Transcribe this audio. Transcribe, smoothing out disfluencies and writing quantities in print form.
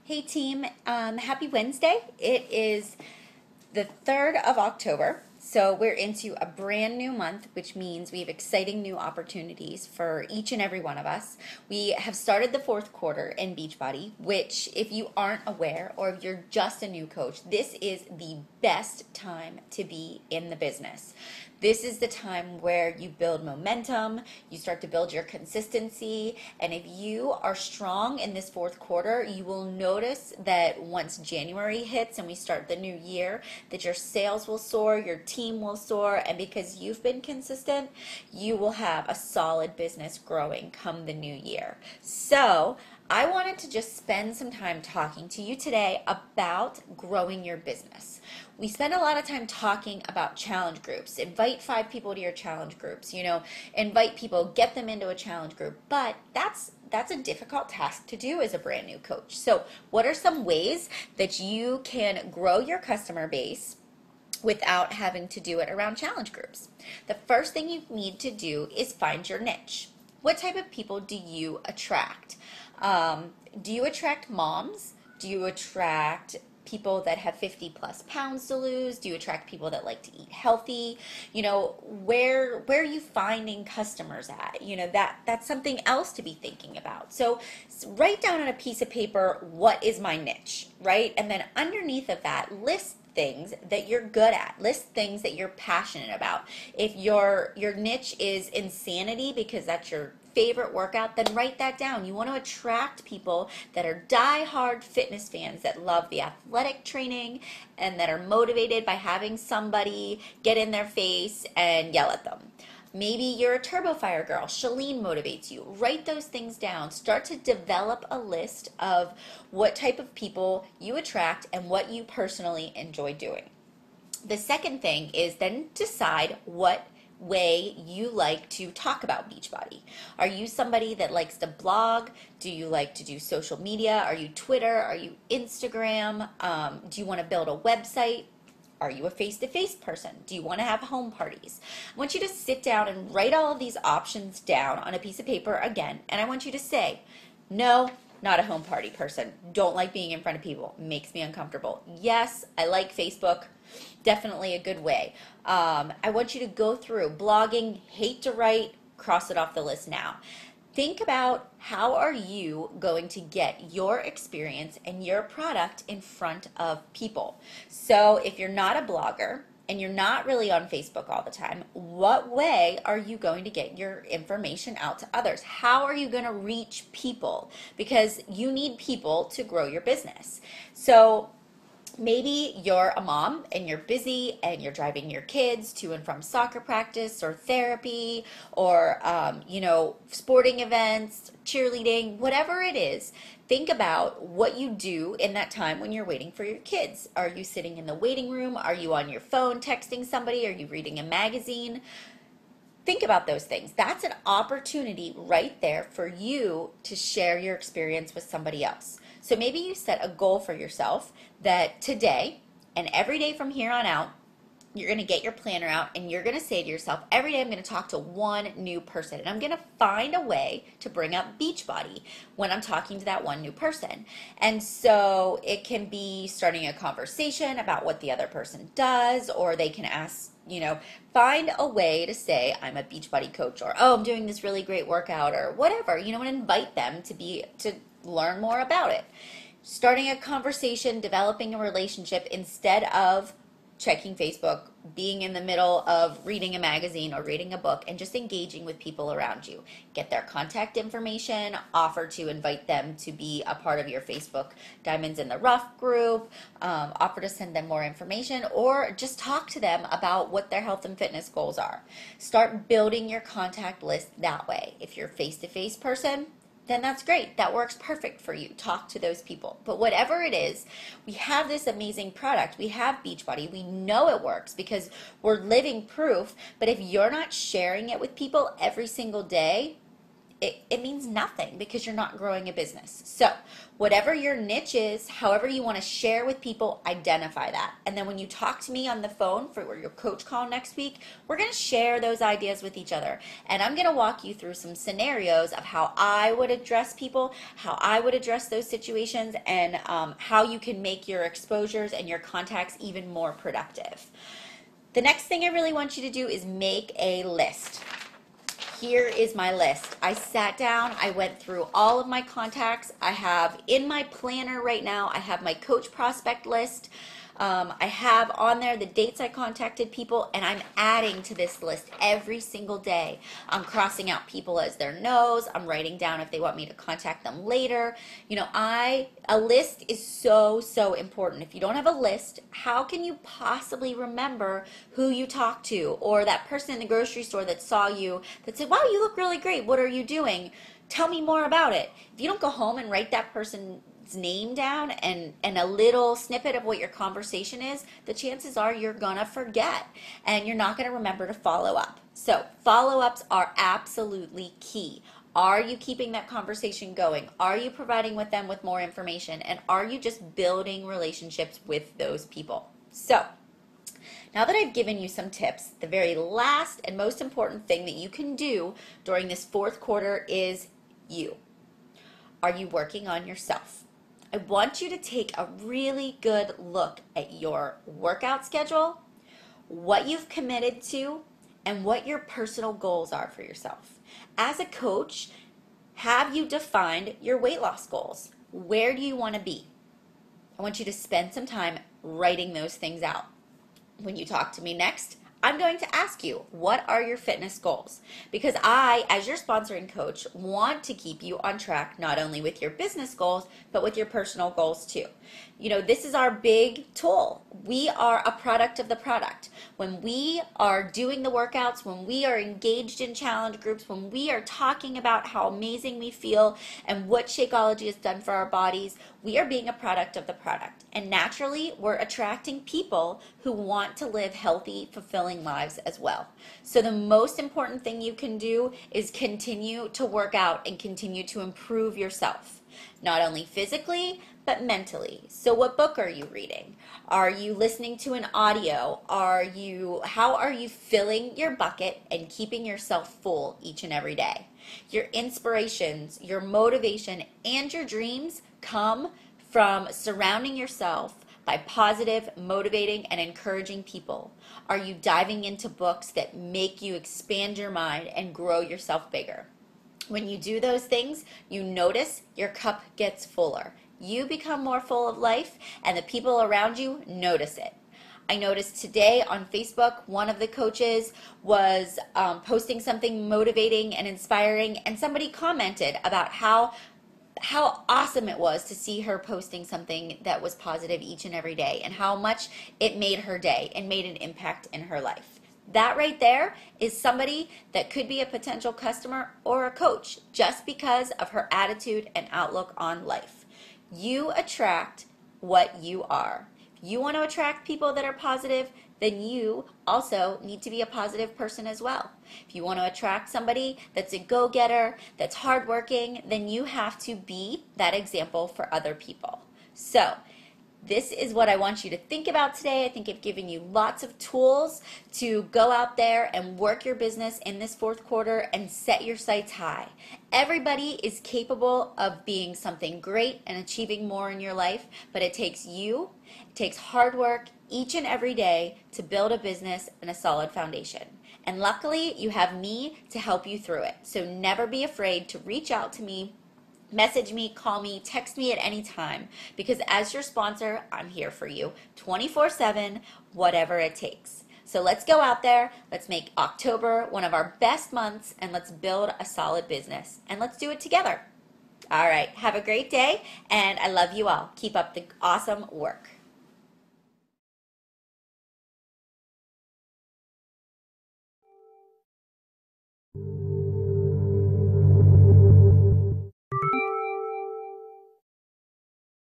Hey team, happy Wednesday. It is the 3rd of October, so we're into a brand new month, which means we have exciting new opportunities for each and every one of us. We have started the fourth quarter in Beachbody, which, if you aren't aware or if you're just a new coach, this is the best time to be in the business. This is the time where you build momentum, you start to build your consistency, and if you are strong in this fourth quarter, you will notice that once January hits and we start the new year, that your sales will soar, your team will soar, and because you've been consistent, you will have a solid business growing come the new year. So, I wanted to just spend some time talking to you today about growing your business. We spend a lot of time talking about challenge groups. Invite 5 people to your challenge groups, invite people, get them into a challenge group, but that's a difficult task to do as a brand new coach. So, what are some ways that you can grow your customer base without having to do it around challenge groups? The first thing you need to do is find your niche. What type of people do you attract? Do you attract moms? Do you attract people that have 50 plus pounds to lose? Do you attract people that like to eat healthy? Where are you finding customers at? That's something else to be thinking about. So write down on a piece of paper, what is my niche, right? And then underneath of that, list things that you're good at. List things that you're passionate about. If your niche is insanity because that's your favorite workout, then write that down. You want to attract people that are die-hard fitness fans that love the athletic training and that are motivated by having somebody get in their face and yell at them. Maybe you're a Turbo Fire girl. Shalene motivates you. Write those things down. Start to develop a list of what type of people you attract and what you personally enjoy doing. The second thing is then decide what way you like to talk about Beachbody. Are you somebody that likes to blog? Do you like to do social media? Are you Twitter? Are you Instagram? Do you want to build a website? Are you a face-to-face person? Do you want to have home parties? I want you to sit down and write all of these options down on a piece of paper again, and I want you to say, no, not a home party person. Don't like being in front of people. Makes me uncomfortable. Yes, I like Facebook. Definitely a good way. I want you to go through blogging, hate to write, cross it off the list now. Think about how are you going to get your experience and your product in front of people. So if you're not a blogger and you're not really on Facebook all the time, what way are you going to get your information out to others? How are you going to reach people? Because you need people to grow your business. So maybe you're a mom and you're busy and you're driving your kids to and from soccer practice or therapy or, sporting events, cheerleading, whatever it is. Think about what you do in that time when you're waiting for your kids. Are you sitting in the waiting room? Are you on your phone texting somebody? Are you reading a magazine? Think about those things. That's an opportunity right there for you to share your experience with somebody else. So maybe you set a goal for yourself that today and every day from here on out, you're going to get your planner out and you're going to say to yourself, every day I'm going to talk to one new person and I'm going to find a way to bring up Beachbody when I'm talking to that one new person. And so it can be starting a conversation about what the other person does, or they can ask, find a way to say, I'm a Beachbody coach, or, oh, I'm doing this really great workout, or whatever, and invite them to learn more about it. Starting a conversation, developing a relationship instead of checking Facebook, being in the middle of reading a magazine or reading a book, and just engaging with people around you. Get their contact information, offer to invite them to be a part of your Facebook Diamonds in the Rough group, offer to send them more information, or just talk to them about what their health and fitness goals are. Start building your contact list that way. If you're a face-to-face person, then that's great. That works perfect for you. Talk to those people. But whatever it is, we have this amazing product. We have Beachbody. We know it works because we're living proof. But if you're not sharing it with people every single day, it means nothing because you're not growing a business. So whatever your niche is, however you want to share with people, identify that. And then when you talk to me on the phone for your coach call next week, we're going to share those ideas with each other. And I'm going to walk you through some scenarios of how I would address people, how I would address those situations, and how you can make your exposures and your contacts even more productive. The next thing I really want you to do is make a list. Here is my list. I sat down, I went through all of my contacts. I have in my planner right now, I have my coach prospect list. I have on there the dates I contacted people, and I'm adding to this list every single day. I'm crossing out people as their no's. I'm writing down if they want me to contact them later. You know, a list is so, so important. If you don't have a list, how can you possibly remember who you talked to, or that person in the grocery store that saw you that said, wow, you look really great. What are you doing? Tell me more about it. If you don't go home and write that person's name down and a little snippet of what your conversation is, the chances are you're gonna forget and you're not gonna remember to follow up. So follow-ups are absolutely key. Are you keeping that conversation going? Are you providing with them with more information? And are you just building relationships with those people? So now that I've given you some tips, the very last and most important thing that you can do during this fourth quarter is you. Are you working on yourself? I want you to take a really good look at your workout schedule, what you've committed to, and what your personal goals are for yourself. As a coach, have you defined your weight loss goals? Where do you want to be? I want you to spend some time writing those things out. When you talk to me next, I'm going to ask you, what are your fitness goals? Because I, as your sponsoring coach, want to keep you on track not only with your business goals, but with your personal goals too. You know, this is our big tool. We are a product of the product. When we are doing the workouts, when we are engaged in challenge groups, when we are talking about how amazing we feel and what Shakeology has done for our bodies, we are being a product of the product. And naturally, we're attracting people who want to live healthy, fulfilling lives as well. So the most important thing you can do is continue to work out and continue to improve yourself, not only physically, but mentally. So what book are you reading? Are you listening to an audio? How are you filling your bucket and keeping yourself full each and every day? Your inspirations, your motivation, and your dreams come from surrounding yourself by positive, motivating, and encouraging people. Are you diving into books that make you expand your mind and grow yourself bigger? When you do those things, you notice your cup gets fuller. You become more full of life, and the people around you notice it. I noticed today on Facebook, one of the coaches was posting something motivating and inspiring, and somebody commented about how awesome it was to see her posting something that was positive each and every day, and how much it made her day and made an impact in her life. That right there is somebody that could be a potential customer or a coach just because of her attitude and outlook on life. You attract what you are. If you want to attract people that are positive, then you also need to be a positive person as well. If you want to attract somebody that's a go-getter, that's hardworking, then you have to be that example for other people. So this is what I want you to think about today. I think I've given you lots of tools to go out there and work your business in this fourth quarter and set your sights high. Everybody is capable of being something great and achieving more in your life, but it takes you, it takes hard work each and every day to build a business and a solid foundation. And luckily, you have me to help you through it. So never be afraid to reach out to me. Message me, call me, text me at any time, because as your sponsor, I'm here for you 24/7, whatever it takes. So let's go out there, let's make October one of our best months, and let's build a solid business, and let's do it together. All right, have a great day, and I love you all. Keep up the awesome work.